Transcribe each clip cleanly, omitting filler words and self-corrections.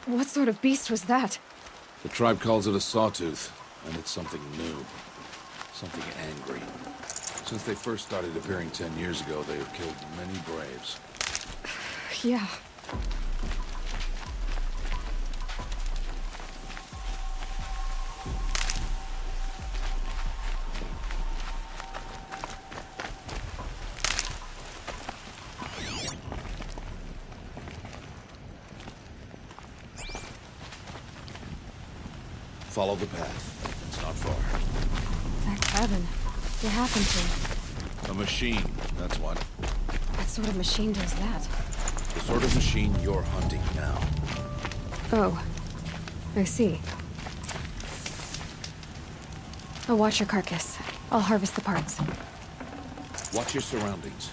What sort of beast was that? The tribe calls it a sawtooth, and it's something new. Something angry. Since they first started appearing 10 years ago, they have killed many braves. Yeah. Follow the path. It's not far. That cabin. What happened to it? A machine, that's what. What sort of machine does that? The sort of machine you're hunting now. Oh. I see. I'll watch your carcass. I'll harvest the parts. Watch your surroundings.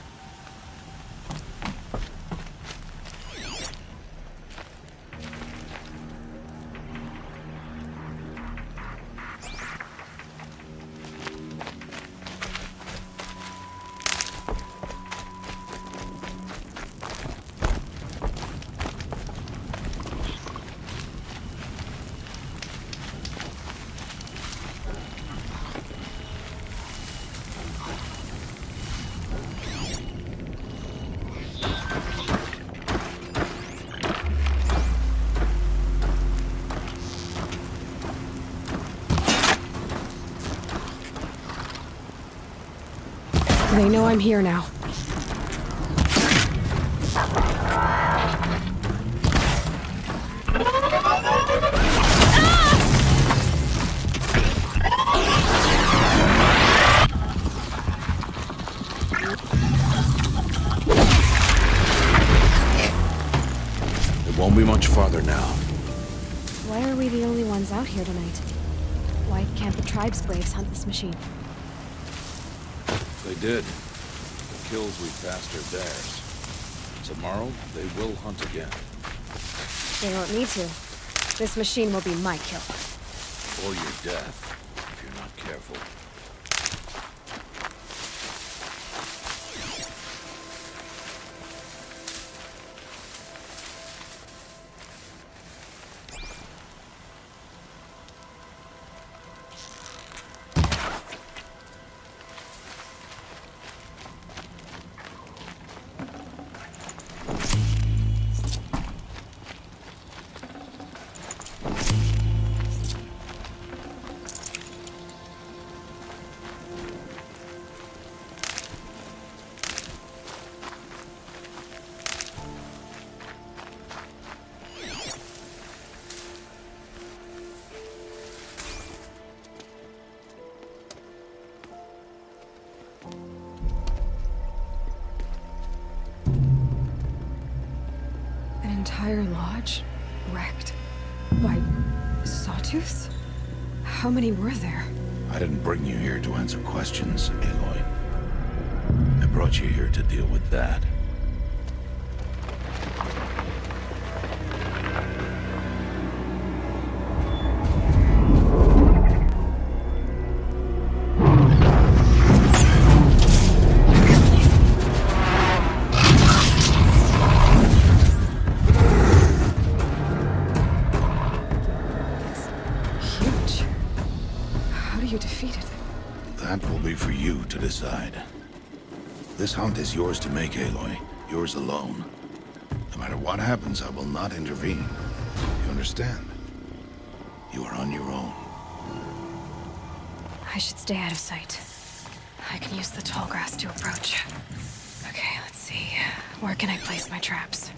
They know I'm here now. It won't be much farther now. Why are we the only ones out here tonight? Why can't the tribe's braves hunt this machine? They did. The kills we passed are theirs. Tomorrow, they will hunt again. They won't need to. This machine will be my kill. Or your death, if you're not careful. Entire lodge wrecked by sawtooths? How many were there? I didn't bring you here to answer questions, Aloy. I brought you here to deal with that. That will be for you to decide. This hunt is yours to make, Aloy. Yours alone. No matter what happens, I will not intervene. You understand? You are on your own. I should stay out of sight. I can use the tall grass to approach. Okay, let's see. Where can I place my traps?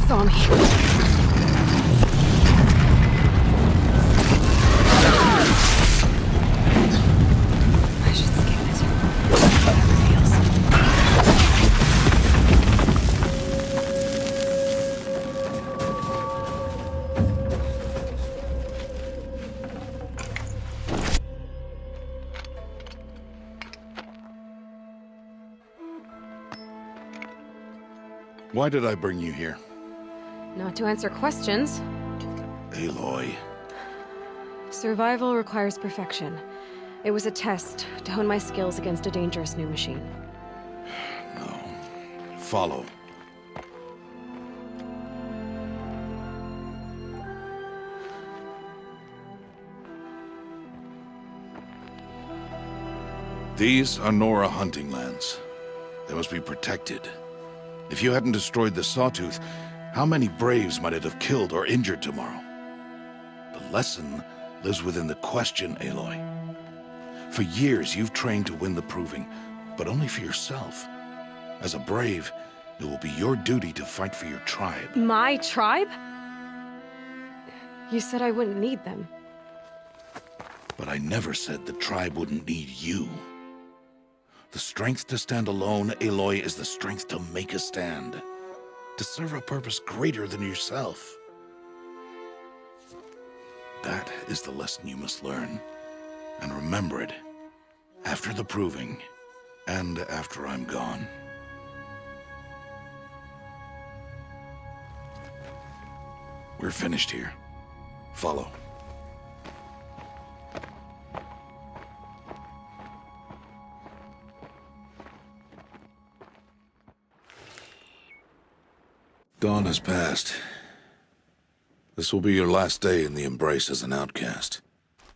saw me. I should scan it. How it feels. Why did I bring you here? Not to answer questions. Aloy. Survival requires perfection. It was a test to hone my skills against a dangerous new machine. No. Follow. These are Nora hunting lands. They must be protected. If you hadn't destroyed the Sawtooth, how many Braves might it have killed or injured tomorrow? The lesson lives within the question, Aloy. For years, you've trained to win the Proving, but only for yourself. As a Brave, it will be your duty to fight for your tribe. My tribe? You said I wouldn't need them. But I never said the tribe wouldn't need you. The strength to stand alone, Aloy, is the strength to make a stand. To serve a purpose greater than yourself. That is the lesson you must learn. And remember it. After the Proving. And after I'm gone. We're finished here. Follow. Dawn has passed. This will be your last day in the Embrace as an outcast.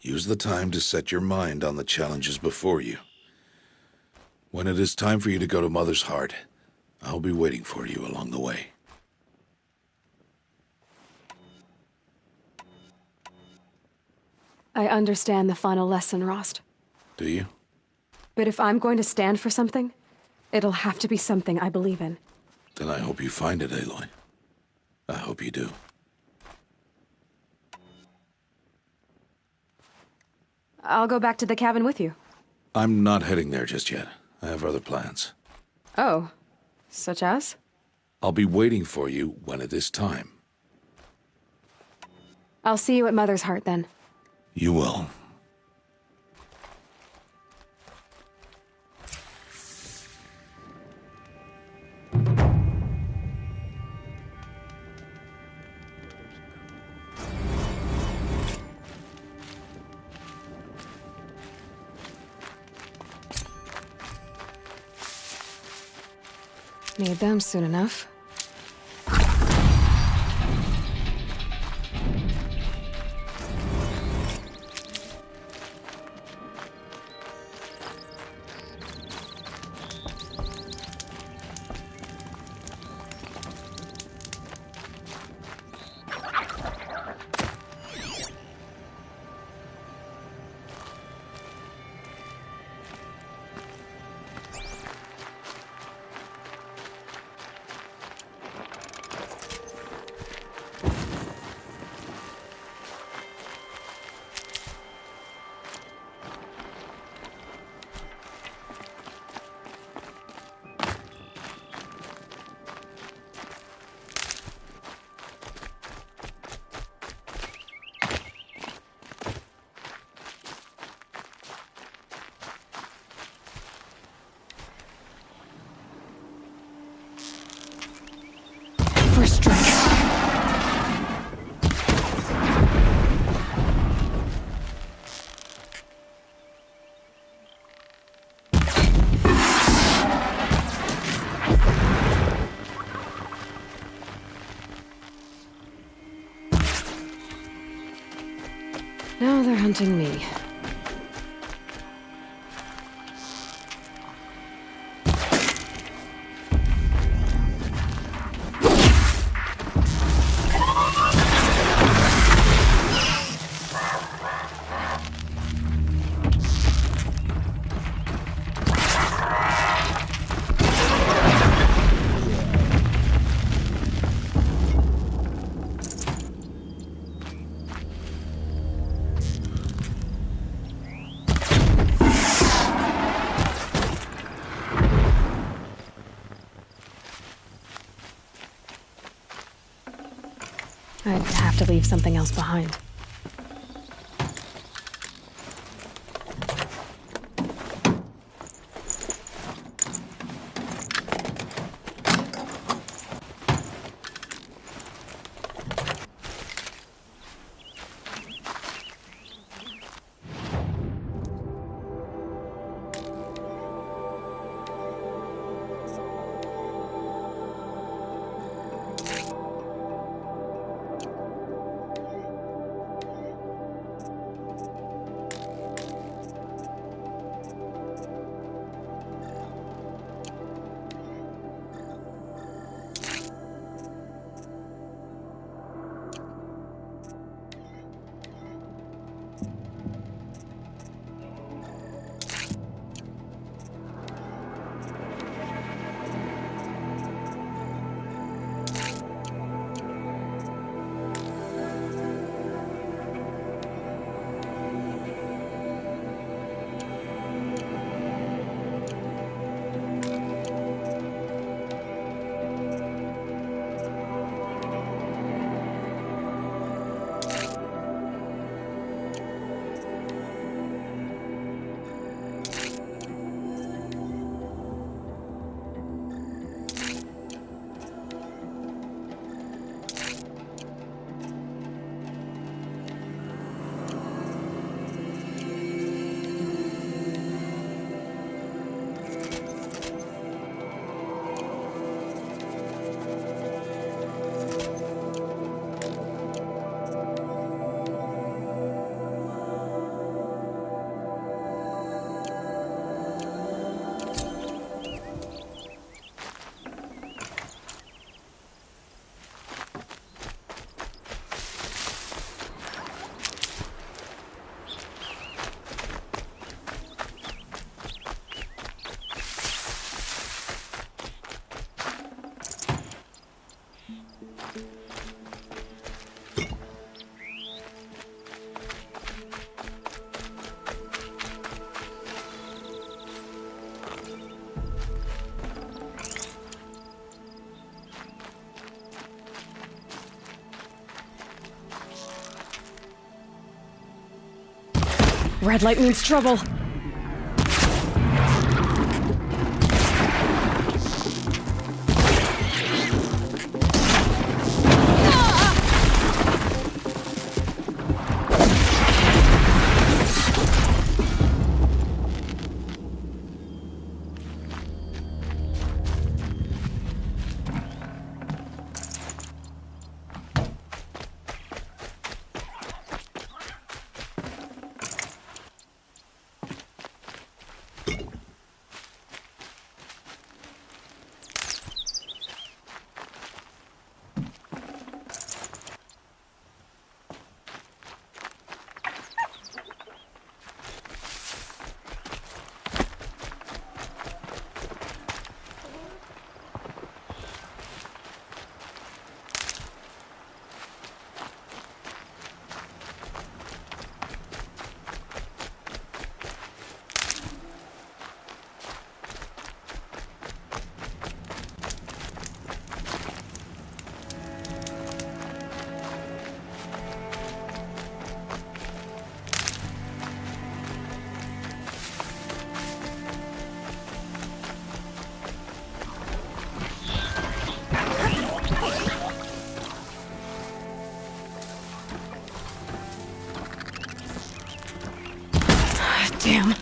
Use the time to set your mind on the challenges before you. When it is time for you to go to Mother's Heart, I'll be waiting for you along the way. I understand the final lesson, Rost. Do you? But if I'm going to stand for something, it'll have to be something I believe in. Then I hope you find it, Aloy. I hope you do. I'll go back to the cabin with you. I'm not heading there just yet. I have other plans. Oh, such as? I'll be waiting for you when it is time. I'll see you at Mother's Heart then. You will. Need them soon enough. First strike. Now they're hunting me. I'd have to leave something else behind. Red light means trouble. Damn.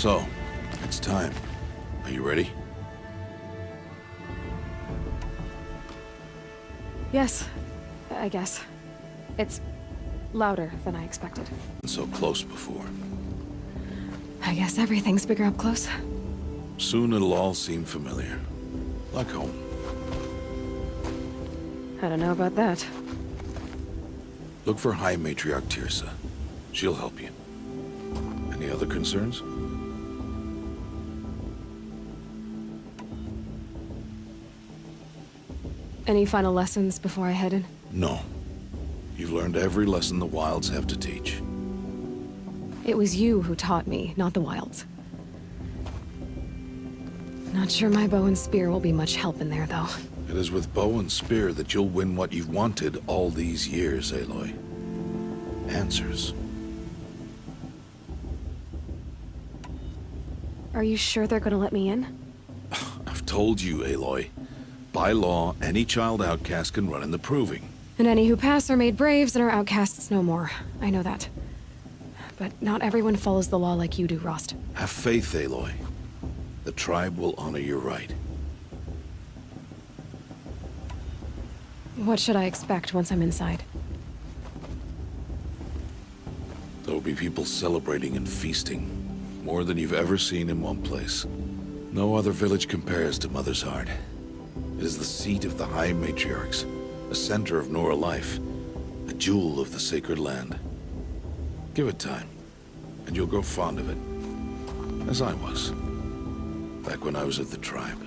So, it's time. Are you ready? Yes, I guess. It's louder than I expected. So close before. I guess everything's bigger up close. Soon it'll all seem familiar. Like home. I don't know about that. Look for High Matriarch Tirsa. She'll help you. Any other concerns? Any final lessons before I head in? No. You've learned every lesson the Wilds have to teach. It was you who taught me, not the Wilds. Not sure my bow and spear will be much help in there, though. It is with bow and spear that you'll win what you've wanted all these years, Aloy. Answers. Are you sure they're gonna let me in? I've told you, Aloy. By law, any child outcast can run in the Proving. And any who pass are made braves and are outcasts no more. I know that. But not everyone follows the law like you do, Rost. Have faith, Aloy. The tribe will honor your right. What should I expect once I'm inside? There will be people celebrating and feasting. More than you've ever seen in one place. No other village compares to Mother's Heart. It is the seat of the High Matriarchs, a center of Nora life, a jewel of the sacred land. Give it time, and you'll grow fond of it. As I was, back when I was at the tribe.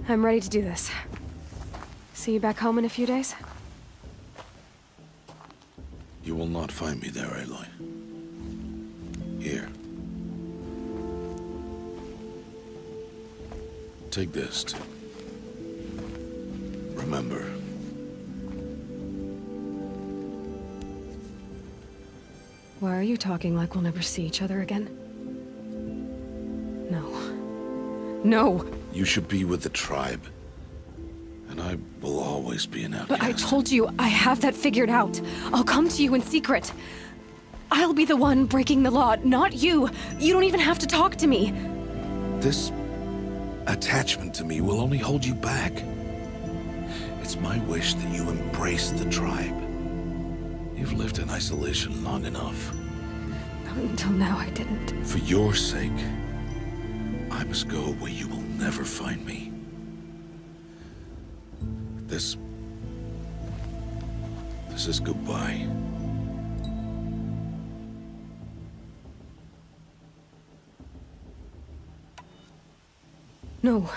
I'm ready to do this. See you back home in a few days? You will not find me there, Aloy. Here. Take this, too. Remember. Why are you talking like we'll never see each other again? No. No! You should be with the tribe. And I will always be an outcast. But I told you, I have that figured out. I'll come to you in secret. I'll be the one breaking the law, not you. You don't even have to talk to me. This attachment to me will only hold you back. It's my wish that you embrace the tribe. You've lived in isolation long enough. Until now, I didn't. For your sake, I must go where you will never find me. This is goodbye. No,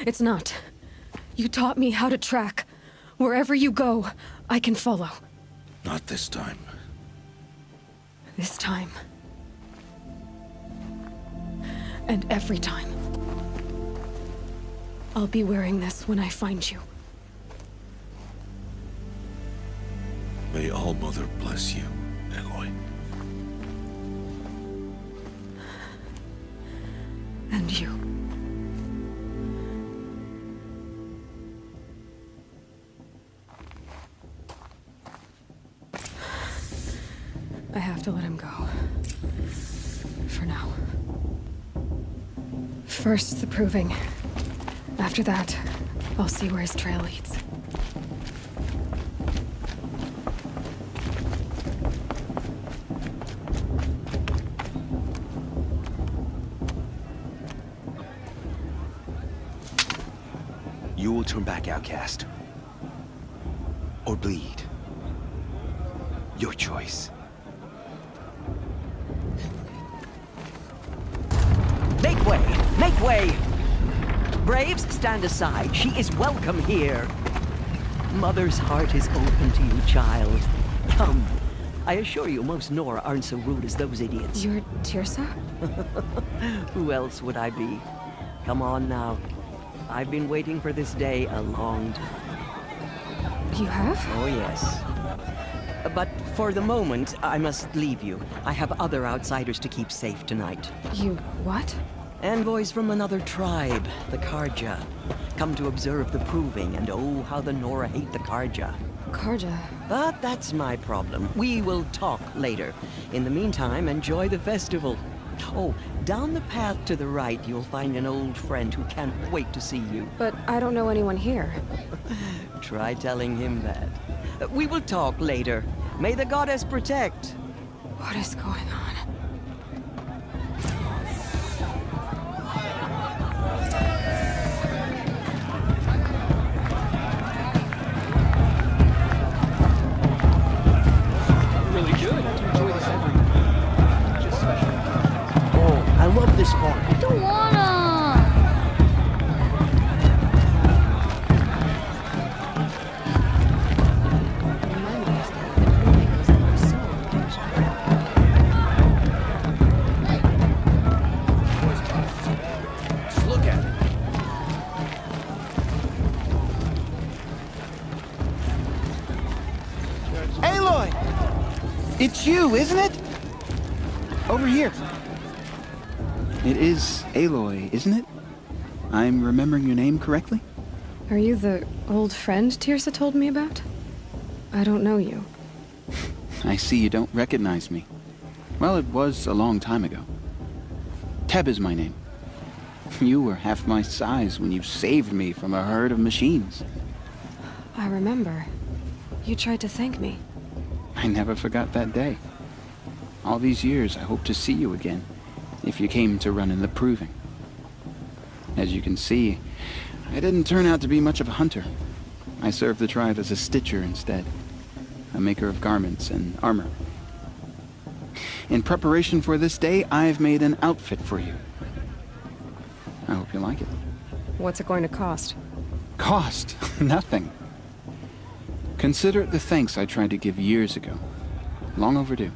it's not. You taught me how to track. Wherever you go, I can follow. Not this time. This time. And every time. I'll be wearing this when I find you. May All Mother bless you, Aloy. And you. I have to let him go. For now. First, the Proving. After that, I'll see where his trail leads. You will turn back, outcast. Or bleed. Your choice. Make way! Make way! Braves, stand aside. She is welcome here. Mother's heart is open to you, child. Come. I assure you, most Nora aren't so rude as those idiots. You're Tirsa? Who else would I be? Come on now. I've been waiting for this day a long time. You have? Oh, yes. But for the moment, I must leave you. I have other outsiders to keep safe tonight. You what? Envoys from another tribe, the Karja. Come to observe the Proving, and oh, how the Nora hate the Karja. Karja. But that's my problem. We will talk later. In the meantime, enjoy the festival. Oh, down the path to the right, you'll find an old friend who can't wait to see you. But I don't know anyone here. Try telling him that. We will talk later. May the goddess protect. What is going on? Really good. Enjoy this every just special. Oh, I love this part. I don't wanna. Just look at it. Aloy! It's you, isn't it? Over here. It is Aloy, isn't it? I'm remembering your name correctly? Are you the old friend Tirsa told me about? I don't know you. I see you don't recognize me. Well, it was a long time ago. Teb is my name. You were half my size when you saved me from a herd of machines. I remember. You tried to thank me. I never forgot that day. All these years, I hope to see you again, if you came to run in the proving. As you can see, I didn't turn out to be much of a hunter. I served the tribe as a stitcher instead, a maker of garments and armor. In preparation for this day, I've made an outfit for you. I hope you like it. What's it going to cost? Cost? Nothing. Consider it the thanks I tried to give years ago. Long overdue.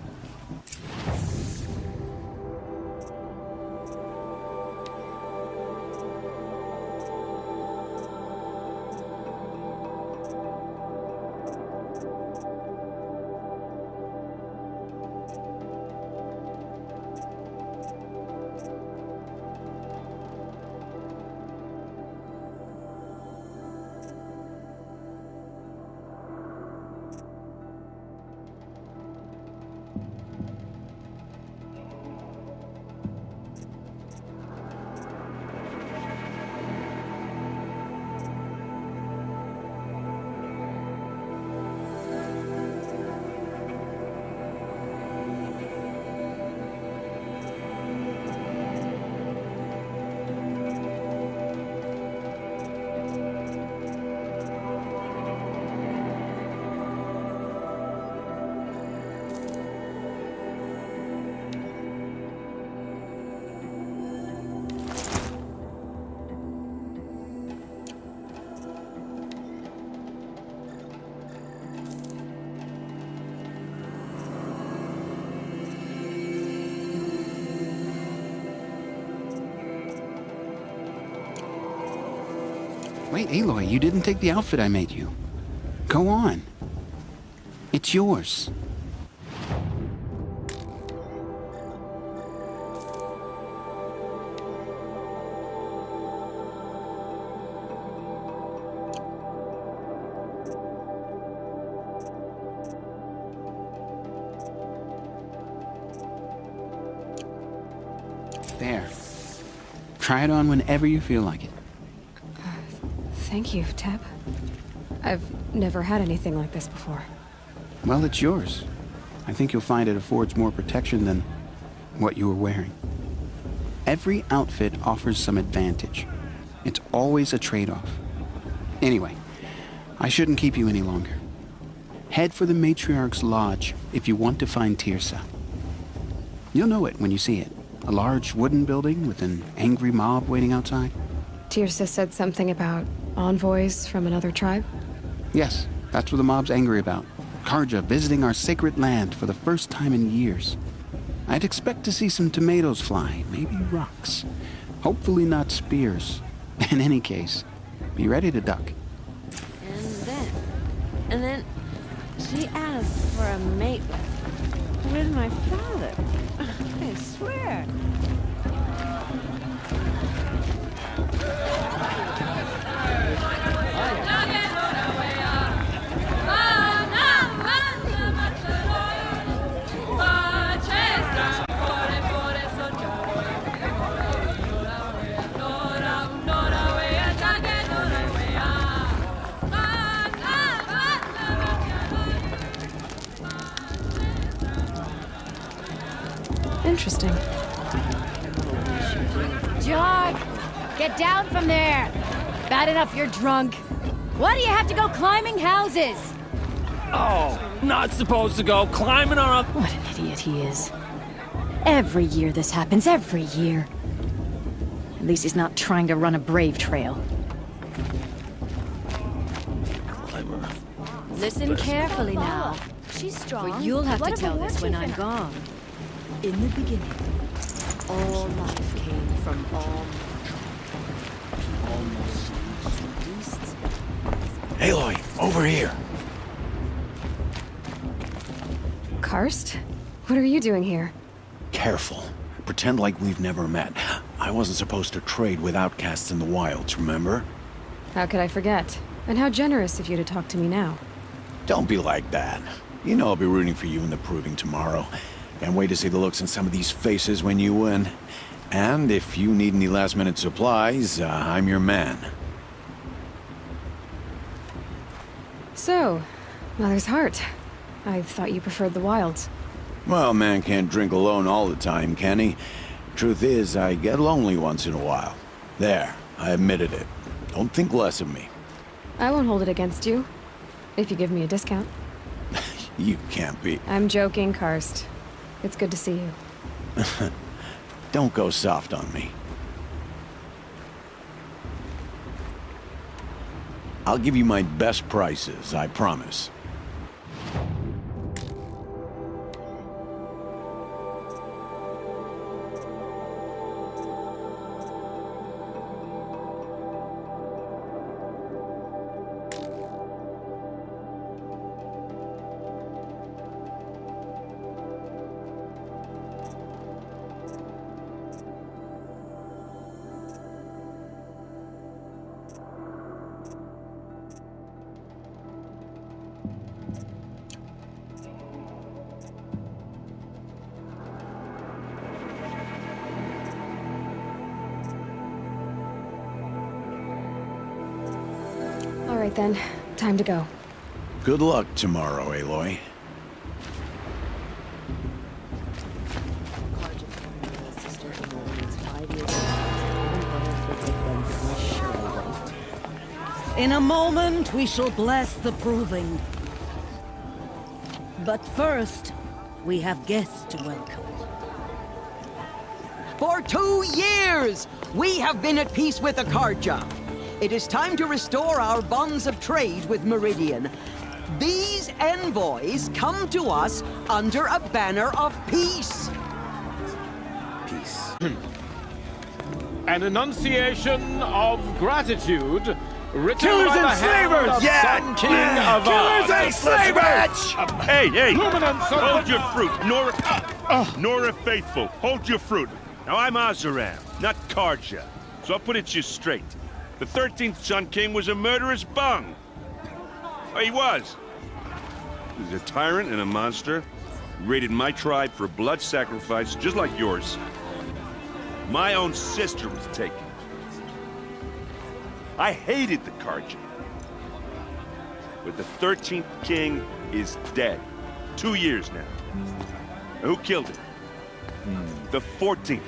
Wait, Aloy, you didn't take the outfit I made you. Go on. It's yours. There. Try it on whenever you feel like it. Thank you, Teb. I've never had anything like this before. Well, it's yours. I think you'll find it affords more protection than what you were wearing. Every outfit offers some advantage. It's always a trade-off. Anyway, I shouldn't keep you any longer. Head for the Matriarch's Lodge if you want to find Tirsa. You'll know it when you see it. A large wooden building with an angry mob waiting outside. Tirsa said something about envoys from another tribe? Yes, that's what the mob's angry about. Karja visiting our sacred land for the first time in years. I'd expect to see some tomatoes fly, maybe rocks. Hopefully not spears. In any case, be ready to duck. And then she asked for a mate with my father. I swear. Jock! Get down from there! Bad enough you're drunk. Why do you have to go climbing houses? Oh, not supposed to go climbing on a... What an idiot he is. Every year this happens, every year. At least he's not trying to run a brave trail. Listen carefully now. She's strong. For you'll have What to of a tell war this when chief I'm in- gone. In the beginning, all life came from almost beasts. Aloy, over here. Karst? What are you doing here? Careful. Pretend like we've never met. I wasn't supposed to trade with outcasts in the wilds, remember? How could I forget? And how generous of you to talk to me now. Don't be like that. You know I'll be rooting for you in the proving tomorrow. Can't wait to see the looks on some of these faces when you win. And if you need any last-minute supplies, I'm your man. So, Mother's Heart. I thought you preferred the wilds. Well, man can't drink alone all the time, can he? Truth is, I get lonely once in a while. There, I admitted it. Don't think less of me. I won't hold it against you. If you give me a discount. You can't be. I'm joking, Karst. It's good to see you. Don't go soft on me. I'll give you my best prices, I promise. All right then, time to go. Good luck tomorrow, Aloy. In a moment, we shall bless the proving. But first, we have guests to welcome. For 2 years, we have been at peace with Akarja. It is time to restore our bonds of trade with Meridian. These envoys come to us under a banner of peace. Peace. An enunciation of gratitude written Killers by and the hand slavers! of Yeah! Sun King of Killers and slavers! Hey, hey! Luminance of Hold the- your fruit, Nora Faithful. Hold your fruit. Now I'm Azaram, not Karja, so I'll put it to you straight. The 13th Sun King was a murderous bung. Oh, he was. He was a tyrant and a monster. He raided my tribe for blood sacrifice, just like yours. My own sister was taken. I hated the Karja. But the 13th king is dead. 2 years now. And who killed him? The 14th.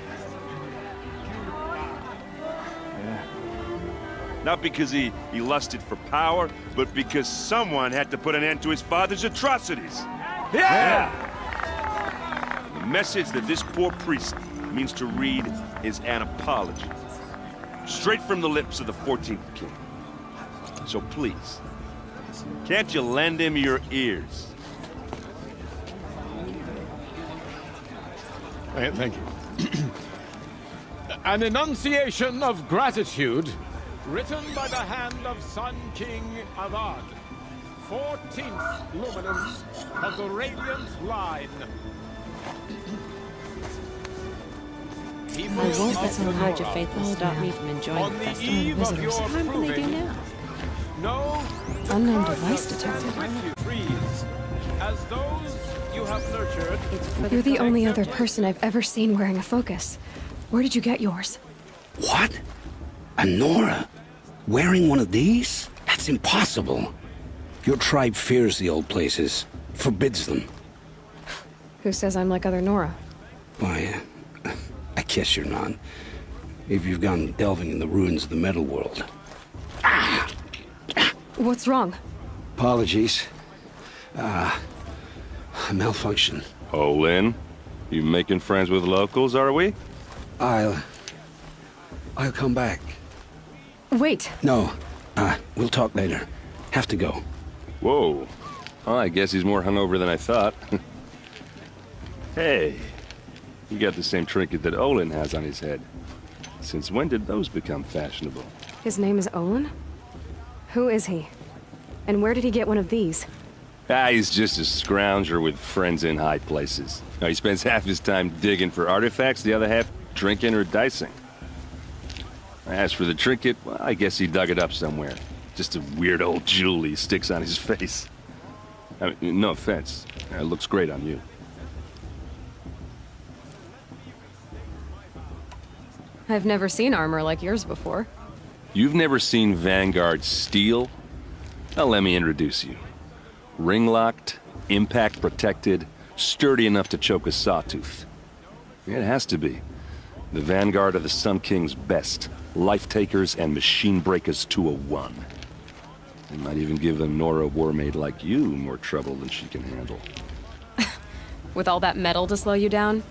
Not because he lusted for power, but because someone had to put an end to his father's atrocities. Yeah! The message that this poor priest means to read is an apology. Straight from the lips of the 14th king. So please, can't you lend him your ears? Thank you. An enunciation of gratitude written by the hand of Sun King Avad, 14th luminance of the Radiant Line. I won't let some Harja faithful stop me from enjoying the festival. Eve of visitors. your What can they do proving, now? no Unknown Karja device detected. with you trees, as those you have nurtured. You're the only other person I've ever seen wearing a focus. Where did you get yours? What? A Nora? Wearing one of these? That's impossible. Your tribe fears the old places, forbids them. Who says I'm like other Nora? Why, I guess you're not. if you've gone delving in the ruins of the metal world. What's wrong? Apologies. A malfunction. Olin, you making friends with locals, are we? I'll come back. Wait. No, we'll talk later. Have to go. Whoa. Well, I guess he's more hungover than I thought. Hey, you got the same trinket that Olin has on his head. Since when did those become fashionable? His name is Olin? Who is he? And where did he get one of these? He's just a scrounger with friends in high places. Now, he spends half his time digging for artifacts, the other half drinking or dicing. As for the trinket, well, I guess he dug it up somewhere. Just a weird old jewel he sticks on his face. I mean, no offense. It looks great on you. I've never seen armor like yours before. You've never seen Vanguard steel? Well, let me introduce you. Ring-locked, impact-protected, sturdy enough to choke a sawtooth. It has to be. The Vanguard of the Sun King's best. Life-takers and machine-breakers to a one. They might even give a Nora warmaid like you more trouble than she can handle. With all that metal to slow you down?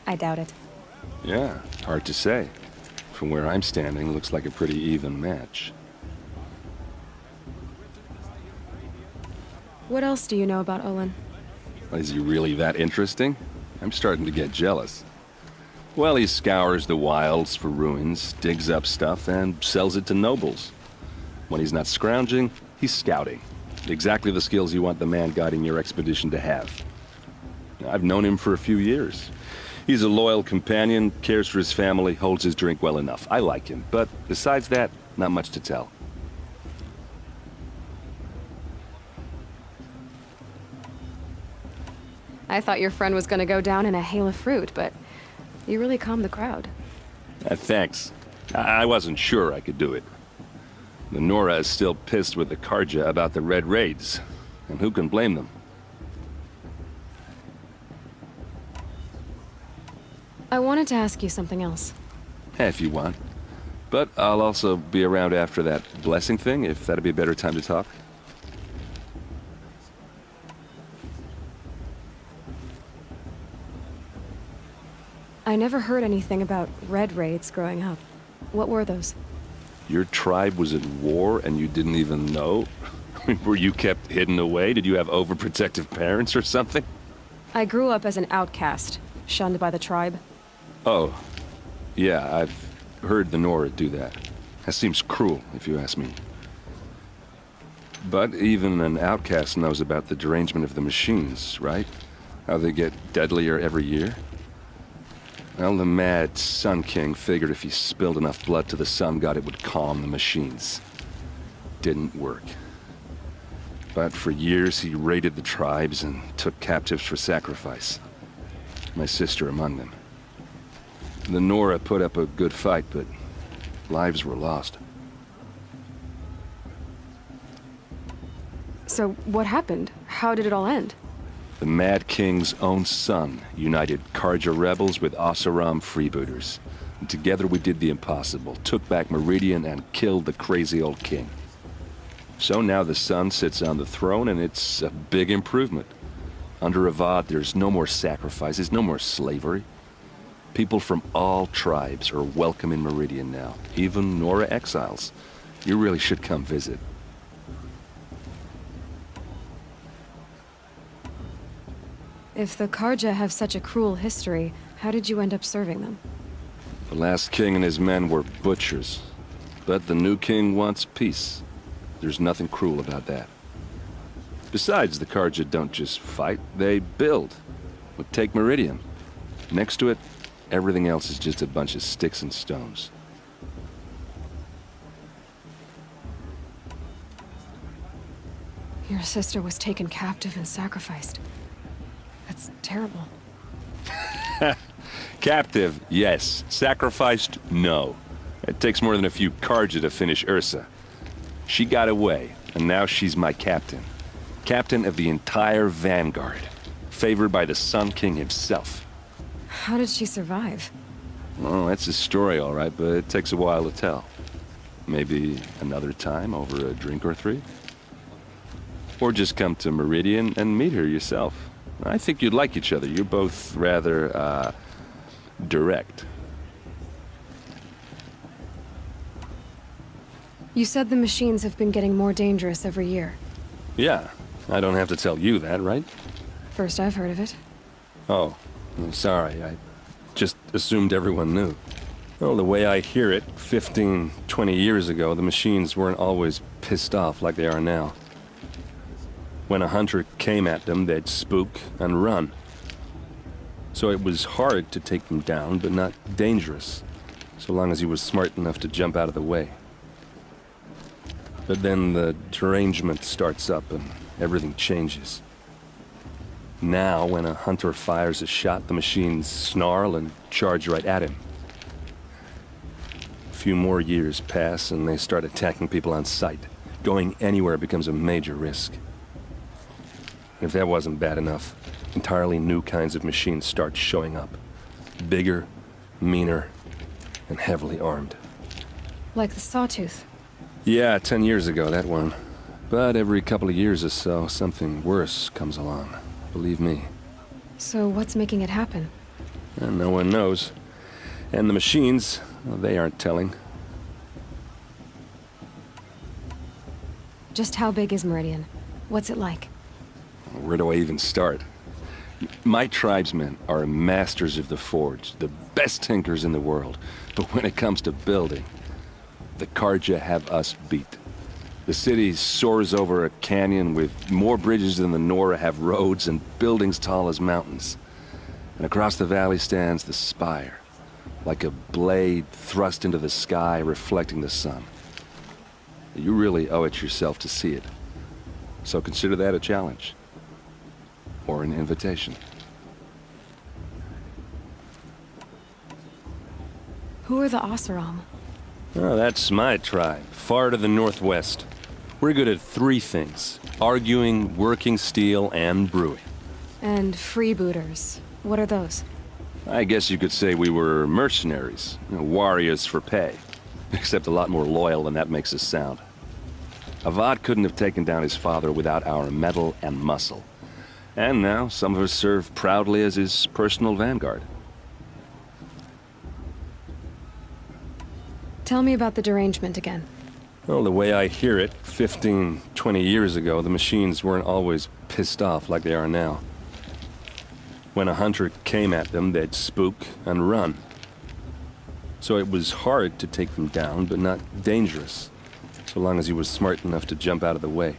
I doubt it. Yeah, hard to say. From where I'm standing, looks like a pretty even match. What else do you know about Olin? Is he really that interesting? I'm starting to get jealous. Well, he scours the wilds for ruins, digs up stuff, and sells it to nobles. When he's not scrounging, he's scouting. Exactly the skills you want the man guiding your expedition to have. I've known him for a few years. He's a loyal companion, cares for his family, holds his drink well enough. I like him, but besides that, not much to tell. I thought your friend was gonna go down in a hail of fruit, but you really calmed the crowd. Thanks. I wasn't sure I could do it. The Nora is still pissed with the Karja about the Red Raids, and who can blame them? I wanted to ask you something else. If you want. But I'll also be around after that blessing thing, if that'd be a better time to talk. I never heard anything about Red Raids growing up. What were those? Your tribe was at war and you didn't even know? Were you kept hidden away? Did you have overprotective parents or something? I grew up as an outcast, shunned by the tribe. Oh, yeah, I've heard the Nora do that. That seems cruel, if you ask me. But even an outcast knows about the derangement of the machines, right? How they get deadlier every year? Well, the mad Sun King figured if he spilled enough blood to the Sun God, it would calm the machines. Didn't work. But for years, he raided the tribes and took captives for sacrifice. My sister among them. The Nora put up a good fight, but lives were lost. So what happened? How did it all end? The Mad King's own son united Karja rebels with Oseram freebooters. And together we did the impossible, took back Meridian and killed the crazy old king. So now the son sits on the throne and it's a big improvement. Under Avad, there's no more sacrifices, no more slavery. People from all tribes are welcome in Meridian now, even Nora exiles. You really should come visit. If the Karja have such a cruel history, how did you end up serving them? The last king and his men were butchers. But the new king wants peace. There's nothing cruel about that. Besides, the Karja don't just fight, they build. Well, take Meridian. Next to it, everything else is just a bunch of sticks and stones. Your sister was taken captive and sacrificed. That's terrible. Captive, yes. Sacrificed, no. It takes more than a few Karja to finish Ursa. She got away, and now she's my captain. Captain of the entire Vanguard. Favored by the Sun King himself. How did she survive? Oh, that's a story, all right, but it takes a while to tell. Maybe another time over a drink or three? Or just come to Meridian and meet her yourself. I think you'd like each other. You're both rather, direct. You said the machines have been getting more dangerous every year. Yeah, I don't have to tell you that, right? First I've heard of it. Oh, I'm sorry. I just assumed everyone knew. Well, the way I hear it, 15, 20 years ago, the machines weren't always pissed off like they are now. When a hunter came at them, they'd spook and run. So it was hard to take them down, but not dangerous, so long as he was smart enough to jump out of the way. But then the derangement starts up and everything changes. Now, when a hunter fires a shot, the machines snarl and charge right at him. A few more years pass and they start attacking people on sight. Going anywhere becomes a major risk. And if that wasn't bad enough, entirely new kinds of machines start showing up. Bigger, meaner, and heavily armed. Like the Sawtooth. Yeah, 10 years ago, that one. But every couple of years or so, something worse comes along. Believe me. So what's making it happen? And no one knows. And the machines, well, they aren't telling. Just how big is Meridian? What's it like? Where do I even start? My tribesmen are masters of the forge, the best tinkers in the world. But when it comes to building, the Carja have us beat. The city soars over a canyon with more bridges than the Nora have roads and buildings tall as mountains. And across the valley stands the spire, like a blade thrust into the sky reflecting the sun. You really owe it yourself to see it. So consider that a challenge. Or an invitation. Who are the Oseram? Oh, that's my tribe, far to the northwest. We're good at three things: arguing, working steel, and brewing. And freebooters. What are those? I guess you could say we were mercenaries, warriors for pay. Except a lot more loyal than that makes us sound. Avad couldn't have taken down his father without our metal and muscle. And now, some of us serve proudly as his personal vanguard. Tell me about the derangement again. Well, the way I hear it, 15, 20 years ago, the machines weren't always pissed off like they are now. When a hunter came at them, they'd spook and run. So it was hard to take them down, but not dangerous, so long as he was smart enough to jump out of the way.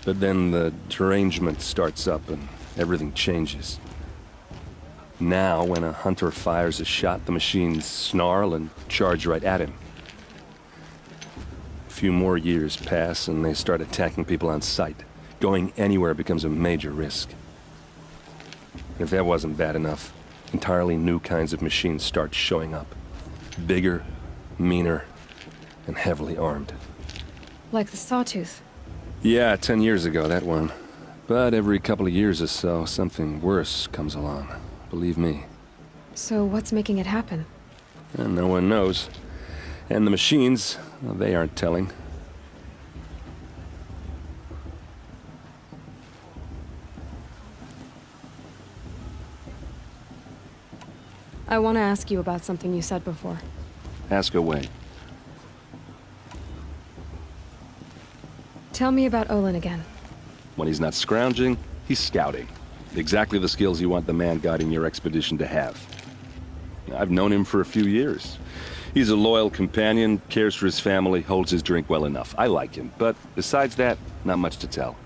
But then the derangement starts up and everything changes. Now, when a hunter fires a shot, the machines snarl and charge right at him. A few more years pass and they start attacking people on sight. Going anywhere becomes a major risk. And if that wasn't bad enough, entirely new kinds of machines start showing up. Bigger, meaner, and heavily armed. Like the Sawtooth. Yeah, 10 years ago, that one. But every couple of years or so, something worse comes along. Believe me. So what's making it happen? And no one knows. And the machines, well, they aren't telling. I want to ask you about something you said before. Ask away. Tell me about Olin again. When he's not scrounging, he's scouting. Exactly the skills you want the man guiding your expedition to have. I've known him for a few years. He's a loyal companion, cares for his family, holds his drink well enough. I like him, but besides that, not much to tell.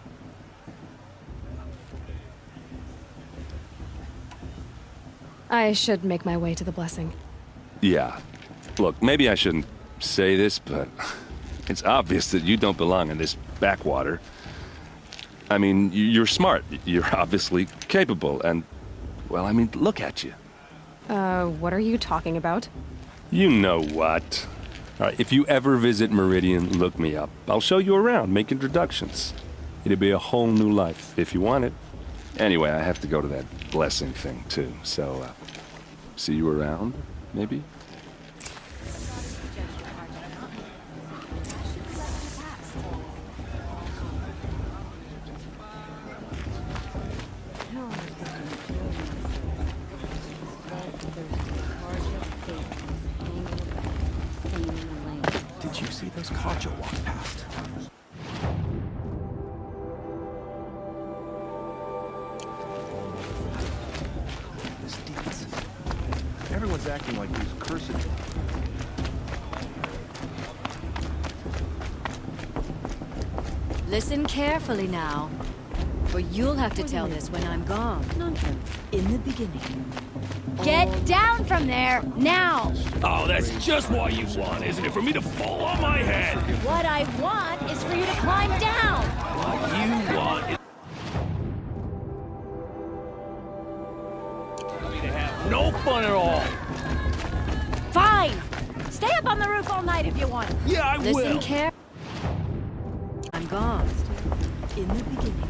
I should make my way to the blessing. Yeah. Look, maybe I shouldn't say this, but it's obvious that you don't belong in this backwater. I mean, you're smart. You're obviously capable, and, well, I mean, look at you. What are you talking about? You know what. All right, if you ever visit Meridian, look me up. I'll show you around, make introductions. It'll be a whole new life, if you want it. Anyway, I have to go to that blessing thing, too, so, See you around, maybe? Did you see those Kaja walk past? This dance. Everyone's acting like he's cursing. Listen carefully now, for you'll have to tell this when I'm gone. Nonsense. In the beginning. Get down from there, now! Oh, that's just what you want, isn't it? For me to fall on my head! What I want is for you to climb down! What you want is... to have no fun at all! Fine! Stay up on the roof all night if you want. Yeah, I will! Listen care. I'm gone. In the beginning.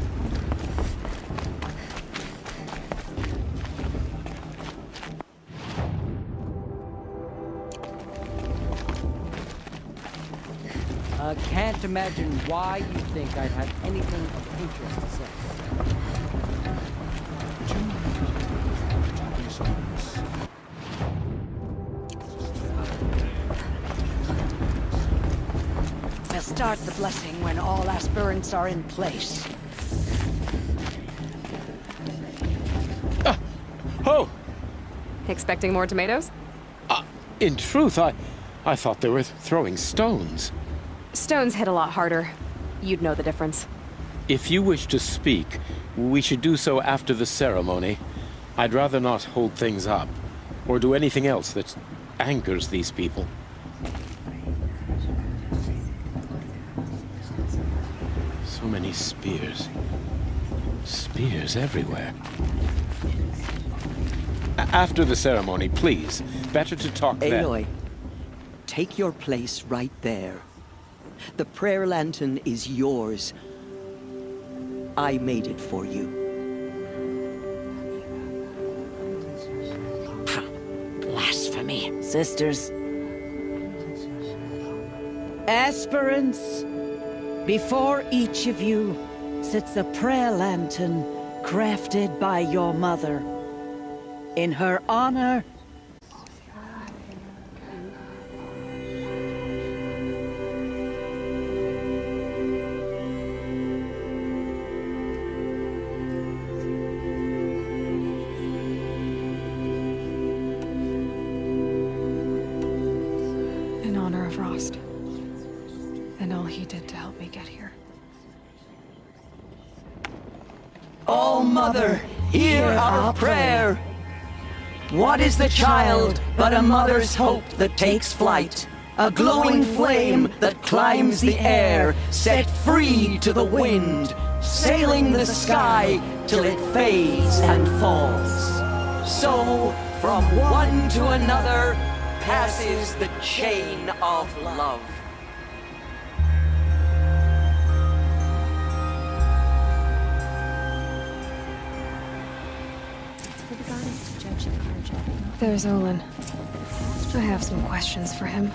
I can't imagine why you think I'd have anything of interest to say. We'll start the blessing when all aspirants are in place. Oh! Expecting more tomatoes? In truth, I thought they were throwing stones. Stones hit a lot harder. You'd know the difference. If you wish to speak, we should do so after the ceremony. I'd rather not hold things up, or do anything else that angers these people. So many spears. Spears everywhere. After the ceremony, please. Better to talk then. Aloy, take your place right there. The prayer lantern is yours. I made it for you. Blasphemy. Sisters. Aspirants, before each of you sits a prayer lantern crafted by your mother. In her honor, In honor of Rost. And all he did to help me get here. Oh, Mother, hear our prayer. What is the child but a mother's hope that takes flight? A glowing flame that climbs the air, set free to the wind, sailing the sky till it fades and falls. So, from one to another, passes the chain of love. For the goddess to judge the Karja. There's Olin. I have some questions for him.